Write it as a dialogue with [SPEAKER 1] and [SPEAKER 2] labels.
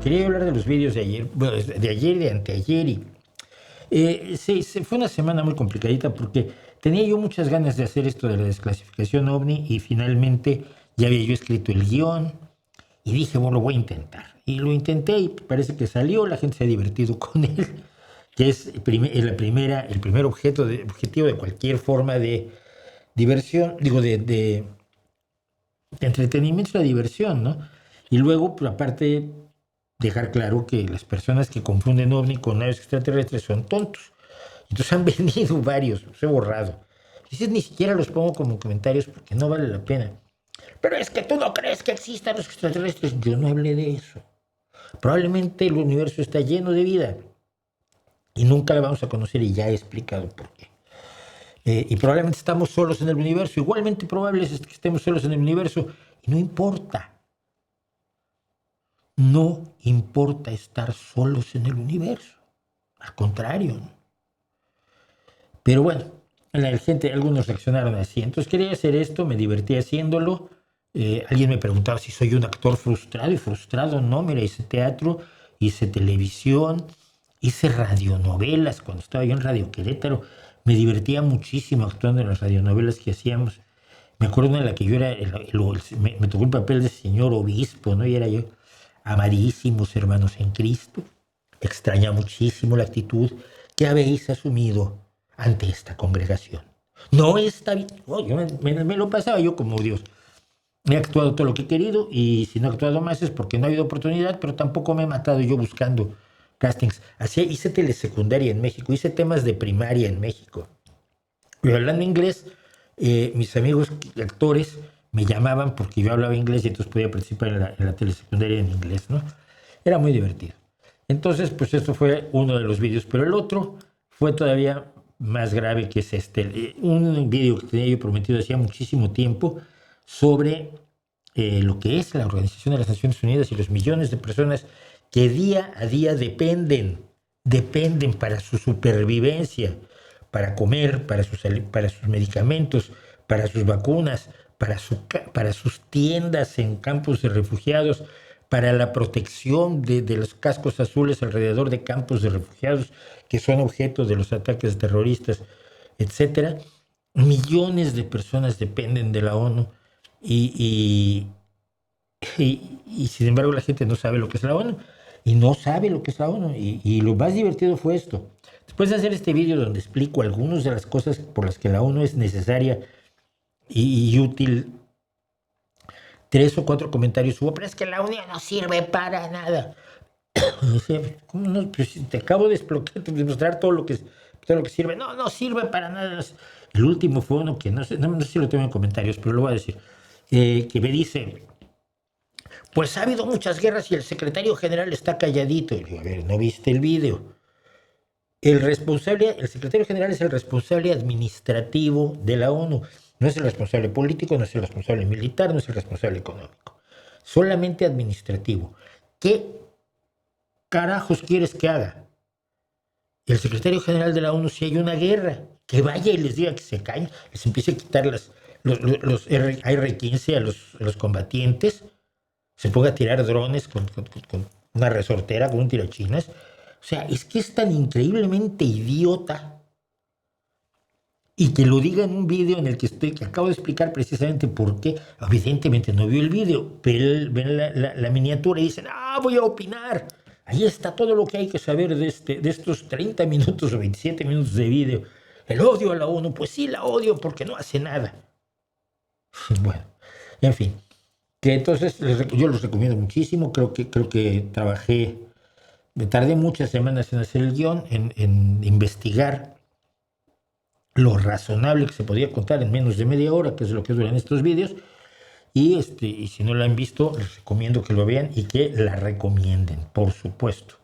[SPEAKER 1] Quería hablar de los vídeos de ayer, bueno, de ayer y de anteayer. Sí, fue una semana muy complicadita porque tenía yo muchas ganas de hacer esto de la desclasificación OVNI y finalmente ya había yo escrito el guión y dije, bueno, lo voy a intentar. Y lo intenté y parece que salió, la gente se ha divertido con él, que es el primer objetivo de cualquier forma de diversión, digo, de entretenimiento y la diversión, ¿no? Y luego, pues, aparte, dejar claro que las personas que confunden ovni con naves extraterrestres son tontos. Entonces han venido varios, los he borrado. Dices, ni siquiera los pongo como comentarios porque no vale la pena. Pero es que tú no crees que existan los extraterrestres. Yo no hablé de eso. Probablemente el universo está lleno de vida y nunca la vamos a conocer y ya he explicado por qué. Y probablemente estamos solos en el universo. Igualmente probable es que estemos solos en el universo y no importa. No importa estar solos en el universo. Al contrario. Pero bueno, algunos reaccionaron así. Entonces quería hacer esto, me divertí haciéndolo. Alguien me preguntaba si soy un actor frustrado. Y frustrado no, mira, hice teatro, hice televisión, hice radionovelas. Cuando estaba yo en Radio Querétaro, me divertía muchísimo actuando en las radionovelas que hacíamos. Me acuerdo en la que yo era, me tocó el papel de señor obispo, ¿no? Y era yo, amadísimos hermanos en Cristo. Extraña muchísimo la actitud que habéis asumido ante esta congregación. No está bien. Oh, me lo pasaba yo como Dios. He actuado todo lo que he querido y si no he actuado más es porque no ha habido oportunidad, pero tampoco me he matado yo buscando castings. Así hice telesecundaria en México, hice temas de primaria en México. Pero hablando inglés, mis amigos actores me llamaban porque yo hablaba inglés y entonces podía participar en la telesecundaria en inglés, ¿no? Era muy divertido. Entonces, pues esto fue uno de los vídeos, pero el otro fue todavía más grave, que es un vídeo que tenía yo prometido hacía muchísimo tiempo sobre lo que es la Organización de las Naciones Unidas y los millones de personas que día a día dependen para su supervivencia, para comer, para sus medicamentos, para sus vacunas, para sus tiendas en campos de refugiados, para la protección de los cascos azules alrededor de campos de refugiados que son objeto de los ataques terroristas, etcétera. Millones de personas dependen de la ONU y sin embargo la gente no sabe lo que es la ONU y no sabe lo que es la ONU y lo más divertido fue esto. Después de hacer este vídeo donde explico algunas de las cosas por las que la ONU es necesaria y útil, 3 o 4 comentarios hubo, pero es que la ONU no sirve para nada. ¿Cómo no? Pues te acabo de demostrar todo lo que sirve. No, no sirve para nada. El último fue uno que no sé si lo tengo en comentarios, pero lo voy a decir. Que me dice, pues ha habido muchas guerras y el secretario general está calladito. Y digo, a ver, ¿no viste el vídeo? El secretario general es el responsable administrativo de la ONU. No es el responsable político, no es el responsable militar, no es el responsable económico. Solamente administrativo. ¿Qué carajos quieres que haga? El secretario general de la ONU, si hay una guerra, que vaya y les diga que se callen, les empiece a quitar los AR-15 a los combatientes, se ponga a tirar drones con una resortera, con un tirachinas. O sea, es que es tan increíblemente idiota. Y que lo diga en un vídeo en el que acabo de explicar precisamente por qué. Evidentemente no vio el vídeo, pero ven la miniatura y dicen, voy a opinar. Ahí está todo lo que hay que saber de estos 30 minutos o 27 minutos de vídeo. El odio a la ONU, pues sí la odio porque no hace nada. Bueno, en fin. Que entonces yo los recomiendo muchísimo. Creo que me tardé muchas semanas en hacer el guión, en investigar lo razonable que se podía contar en menos de media hora, que es lo que duran estos vídeos. Y si no la han visto, les recomiendo que lo vean y que la recomienden, por supuesto.